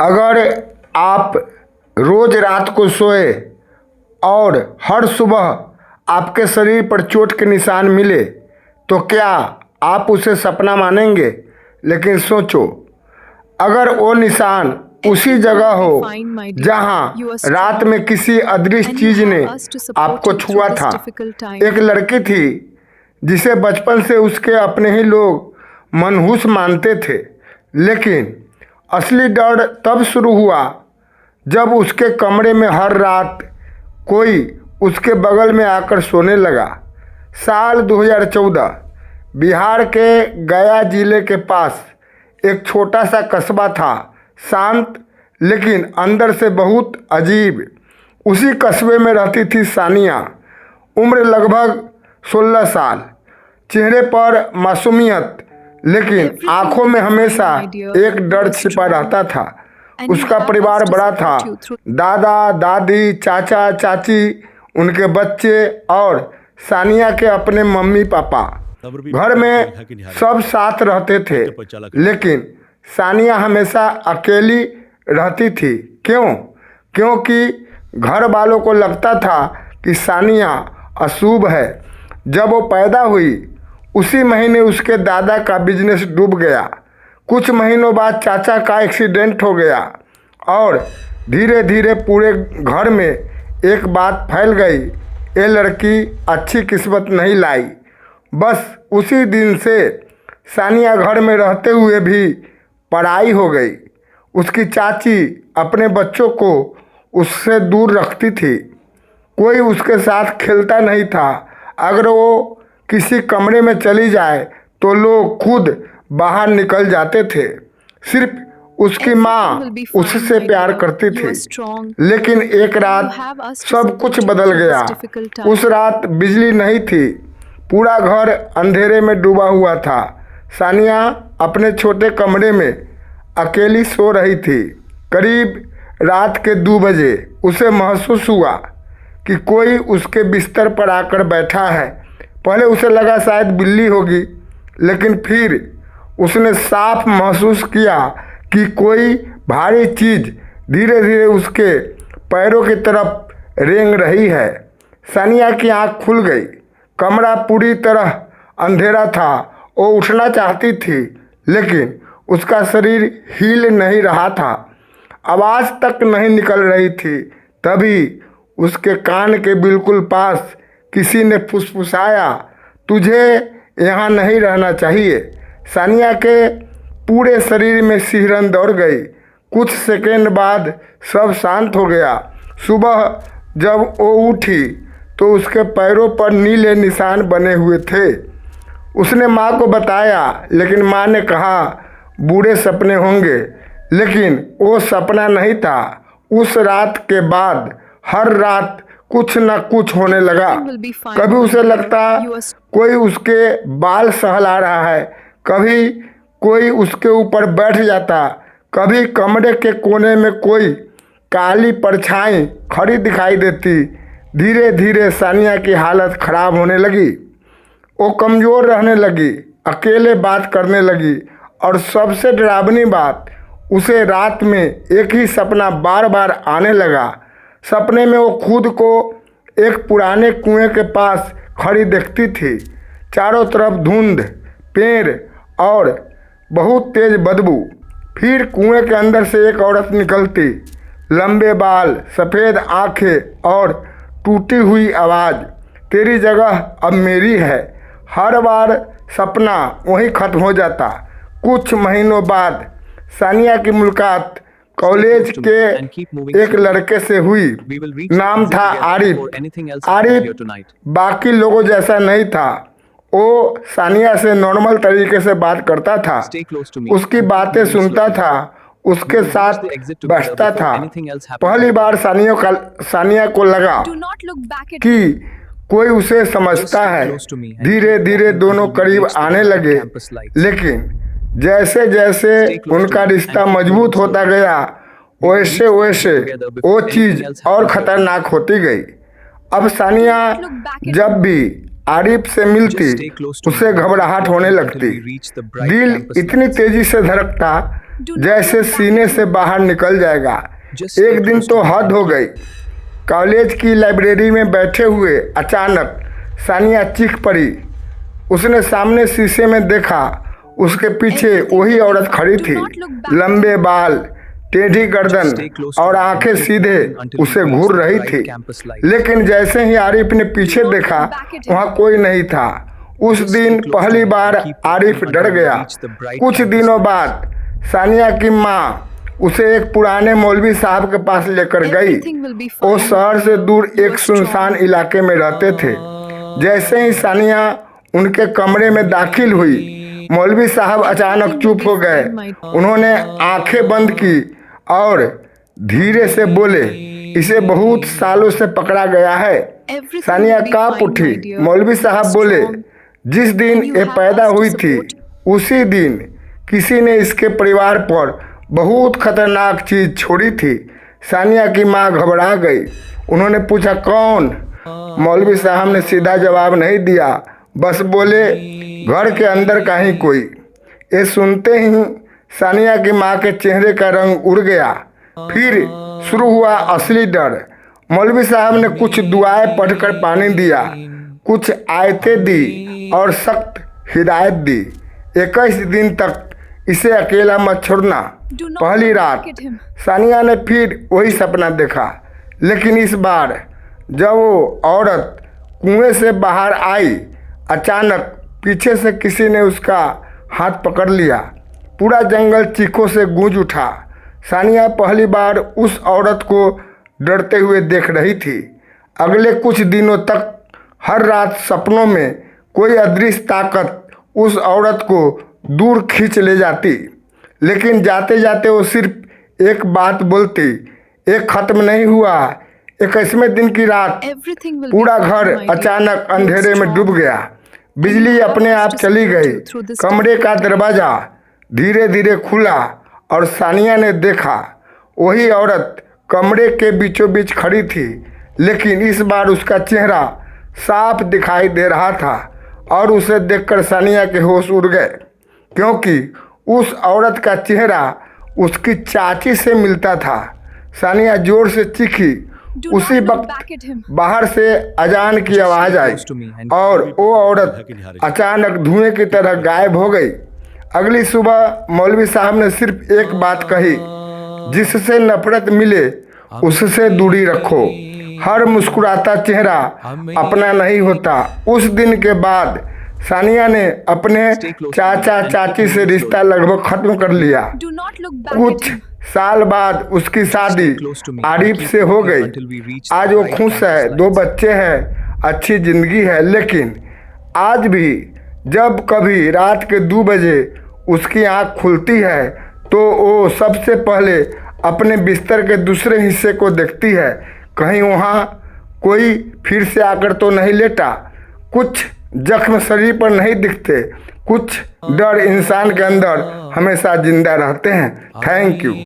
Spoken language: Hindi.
अगर आप रोज रात को सोए और हर सुबह आपके शरीर पर चोट के निशान मिले तो क्या आप उसे सपना मानेंगे? लेकिन सोचो, अगर वो निशान उसी जगह हो जहां रात में किसी अदृश्य चीज ने आपको छुआ था। एक लड़की थी जिसे बचपन से उसके अपने ही लोग मनहूस मानते थे, लेकिन असली डर तब शुरू हुआ जब उसके कमरे में हर रात कोई उसके बगल में आकर सोने लगा। साल 2014 बिहार के गया जिले के पास एक छोटा सा कस्बा था, शांत लेकिन अंदर से बहुत अजीब। उसी कस्बे में रहती थी सानिया, उम्र लगभग 16 साल, चेहरे पर मासूमियत लेकिन आंखों में हमेशा एक डर छिपा रहता था। उसका परिवार बड़ा था, दादा दादी, चाचा चाची, उनके बच्चे और सानिया के अपने मम्मी पापा। घर में सब साथ रहते थे, लेकिन सानिया हमेशा अकेली रहती थी। क्यों? क्योंकि घर वालों को लगता था कि सानिया अशुभ है। जब वो पैदा हुई उसी महीने उसके दादा का बिजनेस डूब गया। कुछ महीनों बाद चाचा का एक्सीडेंट हो गया और धीरे धीरे पूरे घर में एक बात फैल गई, ये लड़की अच्छी किस्मत नहीं लाई। बस उसी दिन से सानिया घर में रहते हुए भी पराई हो गई। उसकी चाची अपने बच्चों को उससे दूर रखती थी, कोई उसके साथ खेलता नहीं था। अगर वो किसी कमरे में चली जाए तो लोग खुद बाहर निकल जाते थे। सिर्फ उसकी माँ उससे प्यार करती थी। लेकिन एक रात सब कुछ बदल गया। उस रात बिजली नहीं थी, पूरा घर अंधेरे में डूबा हुआ था। सानिया अपने छोटे कमरे में अकेली सो रही थी। करीब रात के 2 बजे उसे महसूस हुआ कि कोई उसके बिस्तर पर आकर बैठा है। पहले उसे लगा शायद बिल्ली होगी, लेकिन फिर उसने साफ महसूस किया कि कोई भारी चीज़ धीरे धीरे उसके पैरों की तरफ रेंग रही है। सानिया की आंख खुल गई। कमरा पूरी तरह अंधेरा था। वो उठना चाहती थी, लेकिन उसका शरीर हिल नहीं रहा था, आवाज़ तक नहीं निकल रही थी। तभी उसके कान के बिल्कुल पास किसी ने फुसफुसाया, तुझे यहाँ नहीं रहना चाहिए। सानिया के पूरे शरीर में सिहरन दौड़ गई। कुछ सेकंड बाद सब शांत हो गया। सुबह जब वो उठी तो उसके पैरों पर नीले निशान बने हुए थे। उसने माँ को बताया, लेकिन माँ ने कहा बुरे सपने होंगे। लेकिन वो सपना नहीं था। उस रात के बाद हर रात कुछ न कुछ होने लगा। कभी उसे लगता कोई उसके बाल सहला रहा है, कभी कोई उसके ऊपर बैठ जाता, कभी कमरे के कोने में कोई काली परछाई खड़ी दिखाई देती। धीरे धीरे सानिया की हालत खराब होने लगी। वो कमज़ोर रहने लगी, अकेले बात करने लगी और सबसे डरावनी बात, उसे रात में एक ही सपना बार बार आने लगा। सपने में वो खुद को एक पुराने कुएं के पास खड़ी देखती थी। चारों तरफ धुंध, पेड़ और बहुत तेज बदबू। फिर कुएं के अंदर से एक औरत निकलती, लंबे बाल, सफ़ेद आंखें और टूटी हुई आवाज़, तेरी जगह अब मेरी है। हर बार सपना वहीं खत्म हो जाता। कुछ महीनों बाद सानिया की मुलाकात कॉलेज के एक लड़के से हुई। नाम था आरिफ। आरिफ बाकी लोगों जैसा नहीं था। वो सानिया से नॉर्मल तरीके से बात करता था, उसकी बातें सुनता था, उसके साथ बैठता था। पहली बार सानिया को लगा कि कोई उसे समझता है। धीरे धीरे दोनों करीब आने लगे, लेकिन जैसे जैसे उनका रिश्ता मजबूत होता गया वैसे वैसे वो चीज़ और ख़तरनाक होती गई। अब सानिया जब भी आरिफ से मिलती उसे घबराहट होने लगती। दिल इतनी तेज़ी से धड़कता जैसे सीने से बाहर निकल जाएगा। एक दिन तो हद हो गई। कॉलेज की लाइब्रेरी में बैठे हुए अचानक सानिया चीख पड़ी। उसने सामने शीशे में देखा, उसके पीछे वही औरत खड़ी थी, लंबे बाल, टेढ़ी गर्दन और आंखें सीधे उसे घूर रही थी। लेकिन जैसे ही आरिफ ने पीछे देखा, वहाँ कोई नहीं था। उस दिन पहली बार आरिफ डर गया। कुछ दिनों बाद सानिया की माँ उसे एक पुराने मौलवी साहब के पास लेकर गई। वो शहर से दूर एक सुनसान इलाके में रहते थे। जैसे ही सानिया उनके कमरे में दाखिल हुई, मौलवी साहब अचानक चुप हो गए। उन्होंने आंखें बंद की और धीरे से बोले, इसे बहुत सालों से पकड़ा गया है। सानिया कांप उठी। मौलवी साहब बोले, जिस दिन ये पैदा हुई थी उसी दिन किसी ने इसके परिवार पर बहुत खतरनाक चीज छोड़ी थी। सानिया की माँ घबरा गई। उन्होंने पूछा, कौन? मौलवी साहब ने सीधा जवाब नहीं दिया, बस बोले, घर के अंदर का ही कोई। ये सुनते ही सानिया की माँ के चेहरे का रंग उड़ गया। फिर शुरू हुआ असली डर। मौलवी साहब ने कुछ दुआएं पढ़कर पानी दिया, कुछ आयतें दी और सख्त हिदायत दी। 21 दिन तक इसे अकेला मत छोड़ना। पहली रात सानिया ने फिर वही सपना देखा, लेकिन इस बार जब वो औरत कुएं से बाहर आई, अचानक पीछे से किसी ने उसका हाथ पकड़ लिया। पूरा जंगल चीखों से गूंज उठा। सानिया पहली बार उस औरत को डरते हुए देख रही थी। अगले कुछ दिनों तक हर रात सपनों में कोई अदृश्य ताकत उस औरत को दूर खींच ले जाती, लेकिन जाते जाते वो सिर्फ एक बात बोलती, एक खत्म नहीं हुआ। 21वें दिन की रात पूरा घर अचानक अंधेरे में डूब गया। बिजली अपने आप चली गई। कमरे का दरवाजा धीरे धीरे खुला और सानिया ने देखा वही औरत कमरे के बीचों बीच खड़ी थी, लेकिन इस बार उसका चेहरा साफ दिखाई दे रहा था और उसे देखकर सानिया के होश उड़ गए, क्योंकि उस औरत का चेहरा उसकी चाची से मिलता था। सानिया जोर से चीखी। उसी वक्त बाहर से अजान की आवाज आई और वो औरत अचानक धुएं की तरह गायब हो गई। अगली सुबह मौलवी साहब ने सिर्फ एक बात कही, जिससे नफरत मिले उससे दूरी रखो। हर मुस्कुराता चेहरा अपना नहीं होता। उस दिन के बाद सानिया ने अपने चाचा चाची से रिश्ता लगभग खत्म कर लिया। कुछ साल बाद उसकी शादी आरिफ से हो गई। आज वो खुश है, 2 बच्चे हैं, अच्छी जिंदगी है। लेकिन आज भी जब कभी रात के 2 बजे उसकी आंख खुलती है तो वो सबसे पहले अपने बिस्तर के दूसरे हिस्से को देखती है, कहीं वहाँ कोई फिर से आकर तो नहीं लेटा। कुछ जख्म शरीर पर नहीं दिखते, कुछ डर इंसान के अंदर हमेशा जिंदा रहते हैं। Thank you.